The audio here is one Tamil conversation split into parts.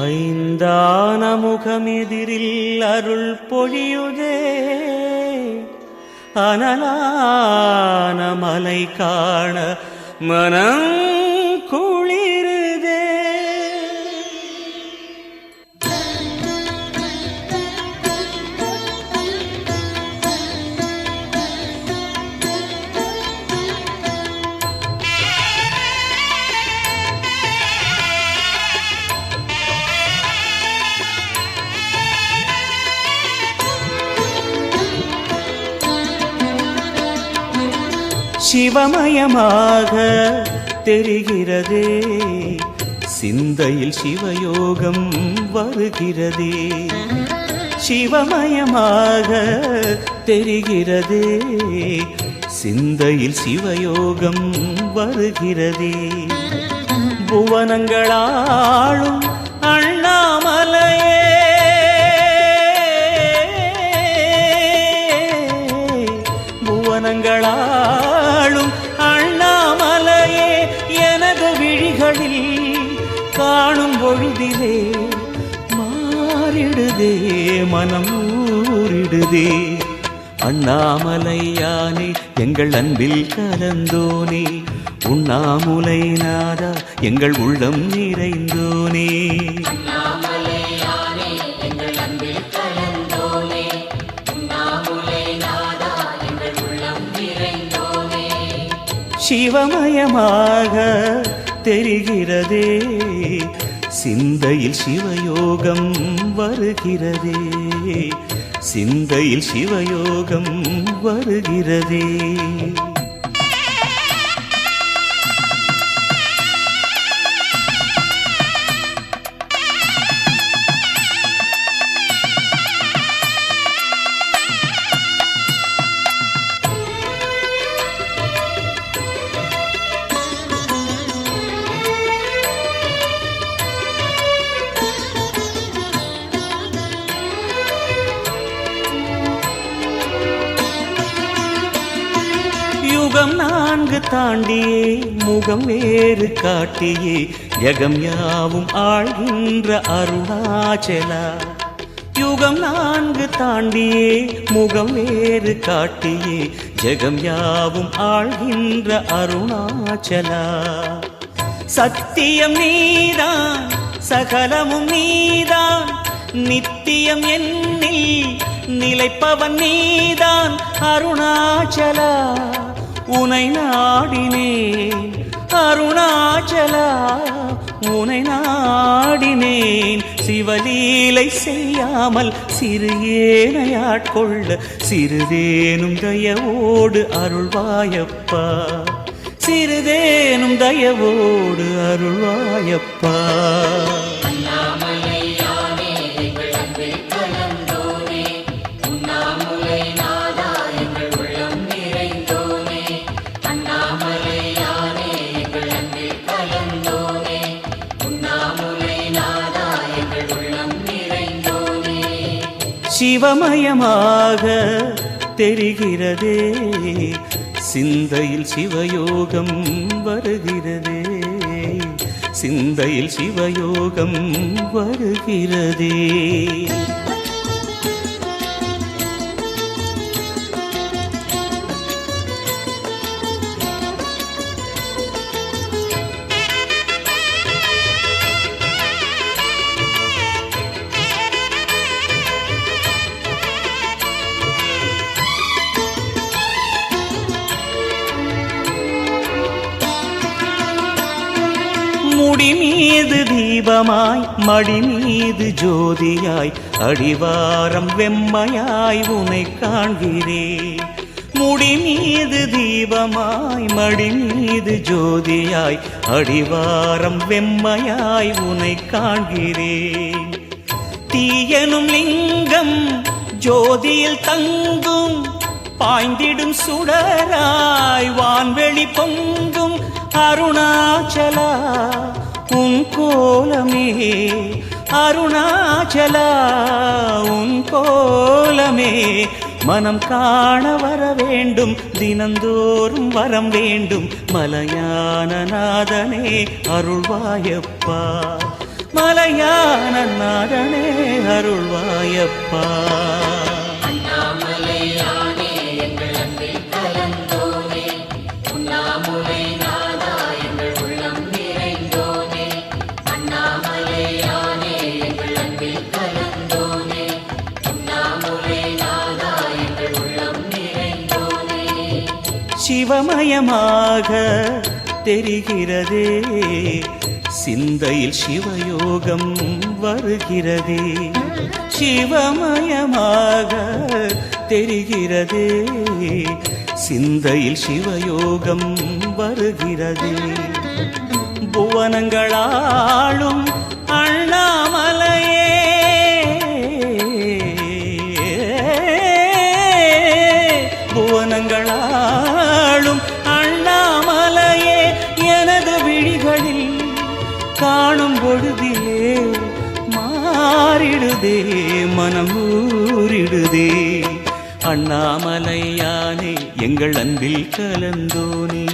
ஐந்தான முகமெதிரில் அருள் பொழியுதே, அனலான மலை காண மனம் குளிருதே. சிவமயமாக தெரிகிறதே, சிந்தையில் சிவயோகம் வருகிறதே. சிவமயமாக தெரிகிறதே, சிந்தையில் சிவயோகம் வருகிறதே. புவனங்களாளும் அண்ணாமலையே, புவனங்களாளும் அண்ணாமலையே, எனது விழிகளில் காணும் பொழுதிலே மாறிடுதே, மனம் ஊறிடுதே. அண்ணாமலையானே எங்கள் அன்பில் கலந்தோனே, உண்ணாமுலை நாதா எங்கள் உள்ளம் நிறைந்தோனே. சிவமயமாக தெரிகிறதே, சிந்தையில் சிவயோகம் வருகிறதே, சிந்தையில் சிவயோகம் வருகிறதே. யுகம் நான்கு தாண்டியே முகம் வேறு காட்டியே, யகம் யாவும் ஆழ்கின்ற அருணாச்சலா. யுகம் நான்கு தாண்டியே முகம் வேறு காட்டியே, ஜகம் யாவும் ஆழ்கின்ற அருணாச்சலா. சத்தியம் நீதான் சகலமும் நீதான், நித்தியம் என்னில் நிலைப்பவன் நீதான் அருணாச்சலா. உனை நாடினேன் அருணாச்சலா, உனை நாடினேன். சிவலீலை செய்யாமல் சிறு ஏனையாட்கொள்ள சிறிதேனும் தயவோடு அருள்வாயப்பா, சிறிதேனும் தயவோடு அருள்வாயப்பா. சிவமயமாக தெரிகிறதே, சிந்தையில் சிவயோகம் வருகிறதே, சிந்தையில் சிவயோகம் வருகிறதே. முடி மீது தீபமாய் மடி மீது ஜோதியாய், அடிவாரம் வெம்மையாய் உனை காண்கிறேன். முடி மீது தீபமாய் மடி மீது ஜோதியாய், அடிவாரம் வெம்மையாய் உனை காண்கிறேன். தீயனும் லிங்கம் ஜோதியில் தங்கும், பாய்ந்திடும் சுடராய் வான்வெளி பொங்கும் அருணாச்சலா. உன் கோலமே அருணாச்சலா, உன் கோலமே மனம் காண வர வேண்டும், தினந்தோறும் வரம் வேண்டும். மலையான நாதனே அருள்வாயப்பா, மலையான நாதனே அருள்வாயப்பா. அண்ணாமலையானே எங்கள் அன்பில் கலந்தோனே, உண்ணாமுலை நாதா எங்கள் உள்ளம் நிறைந்தோனே. அண்ணாமலையானே எங்கள் அன்பில் கலந்தோனே, உண்ணாமுலை நாதா எங்கள் உள்ளம் நிறைந்தோனே. சிவமயமாக தெரிகிறதே, சிந்தையில் சிவயோகம் வருகிறதே. சிவமயமாக தெரிகிறதே, சிந்தையில் சிவயோகம் வருகிறதே. புவனங்களாளும் அண்ணாமலையே, புவனங்களாளும் அண்ணாமலையே, எனது விழிகளில் காணும் பொழுதிலே மாறிடுதே மனம் ஊறிடுதே. அண்ணாமலையானே எங்கள் அன்பில் கலந்தோனே,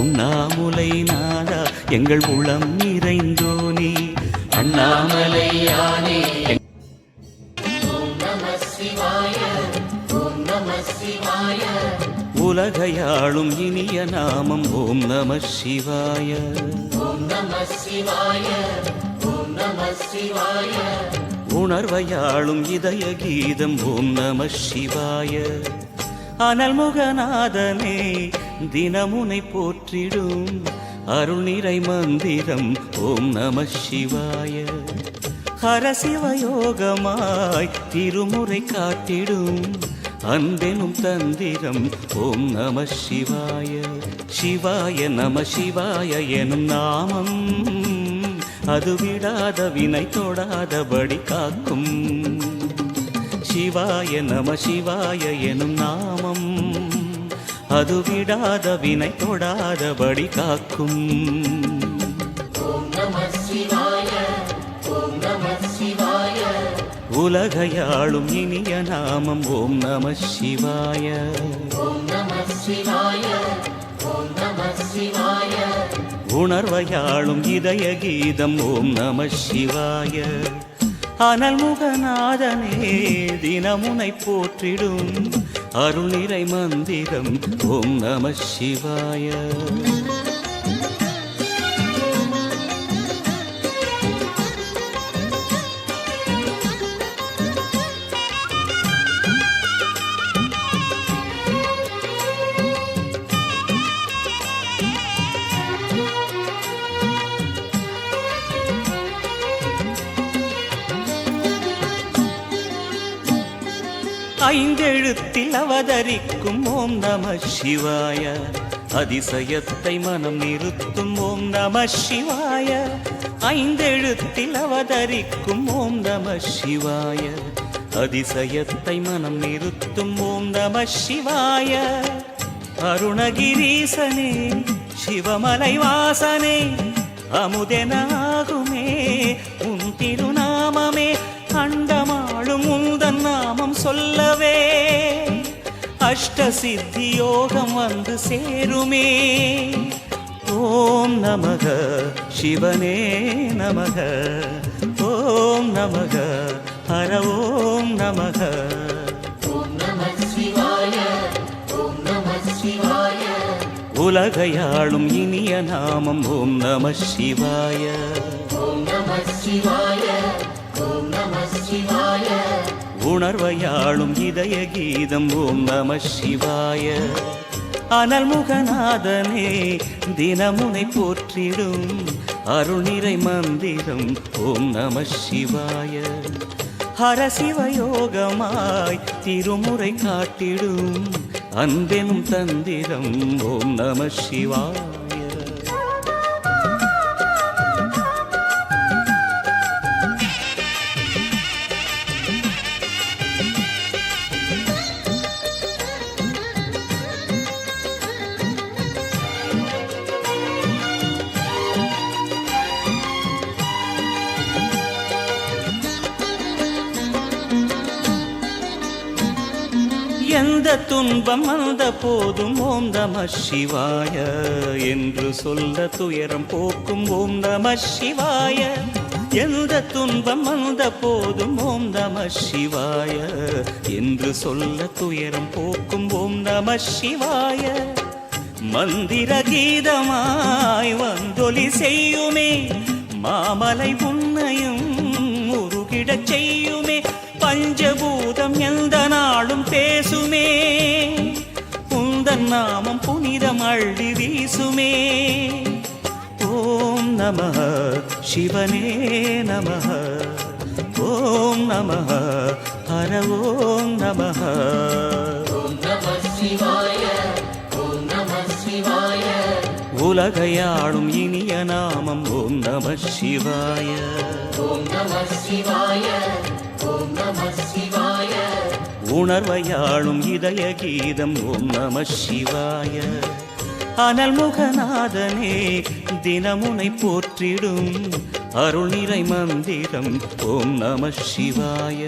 உண்ணாமுலை நாதா எங்கள் உளம் நிறைந்தோனே. அண்ணாமலையானே ஓம் நம சிவாய, ஓம் நம சிவாய. உலகையாளும் இனிய நாமம் ஓம் நம சிவாய. ஓம் நம சிவாய, ஓம் நம சிவாய. உணர்வையாளும் இதய கீதம் ஓம் நம சிவாய. அனல்முகநாதனே தினமுனை போற்றிடும் அருள் நிறை மந்திரம் ஓம் நம சிவாய. ஹரசிவயோகமாய் திருமுறை காட்டிடும் அன்பெனும் தந்திரம் ஓம் நம சிவாய. சிவாய நம சிவாய எனும் நாமம் அது விடாத வினை தொடாதபடி காக்கும். சிவாய நம சிவாய எனும் நாமம் அது விடாத வினை தொடாதபடி காக்கும். ஓம் நம சிவாய, ஓம் நம சிவாய. உலகையாளும் இனிய நாமம் ஓம் நம சிவாய. ஓம் நம சிவாய, ஓம் நம சிவாய. உணர்வையாளும் இதய கீதம் ஓம் நம சிவாய. அனல்முகநாதனே தினமுனை போற்றிடும் அருள் நிறை மந்திரம் ஓம் நம சிவாய. ஐந்தெழுத்தில் அவதரிக்கும் ஓம் நம சிவாய. அதிசயத்தை மனம் நிறுத்தும் ஓம் நம சிவாய. ஐந்தெழுத்தில் அவதரிக்கும் ஓம் நம சிவாய. அதிசயத்தை மனம் நிறுத்தும் ஓம் நம சிவாய. அருணகிரீசனே சிவமலை வாசனே, அமுதெனாகுமே உன் திருநாமமே. அண்டமாளும் உந்தன் நாமம் சொல்லவே அஷ்ட சித்தி யோகம் வந்து சேருமே. ஓம் நமக சிவனே நமக, ஓம் நமக ஹர ஓம் நமக. ஓம் நம சிவாய, ஓம் நம சிவாய. உலகையாளும் இனிய நாமம் ஓம் நம சிவாய. ஓம் நம சிவாய, ஓம் நம சிவாய. உணர்வையாளும் இதய கீதம் ஓம் நம சிவாய. அனல்முகநாதனே தினமுனை போற்றிடும் அருள் நிறை மந்திரம் ஓம் நம சிவாய. ஹரசிவயோகமாய் திருமுறை காட்டிடும் அன்பெனும் தந்திரம் ஓம் நம சிவாய. எந்த துன்பம் வந்த போதும் ஓம் நம சிவாய என்று சொல்ல துயரம் போக்கும் ஓம் நம சிவாய. எந்த துன்பம் வந்த போதும் ஓம் நம சிவாய என்று சொல்ல துயரம் போக்கும் ஓம் நம சிவாய மந்திர கீதமாய் வந்தொலி செய்யுமே மாமலை உன்னையும் உருகிடச் செய்யுமே பஞ்சபூதம் எந்த நாளும் பேசுமே உந்தன் நாமம் புனிதம் அள்ளி வீசுமே ஓம் நமः சிவனே நமः ஓம் நமः ஹர ஓம் நமः ஓம் நம சிவாய ஓம் நம சிவாய உலகையாளும் இனிய நாமம் ஓம் நம சிவாய ஓம் நம சிவாய ஓம் நம சிவாய உணர்வையாளும் இதய கீதம் ஓம் நம சிவாய அனல் முகநாதனே தினமுனை போற்றிடும் அருள் நிறை மந்திரம் ஓம் நம சிவாய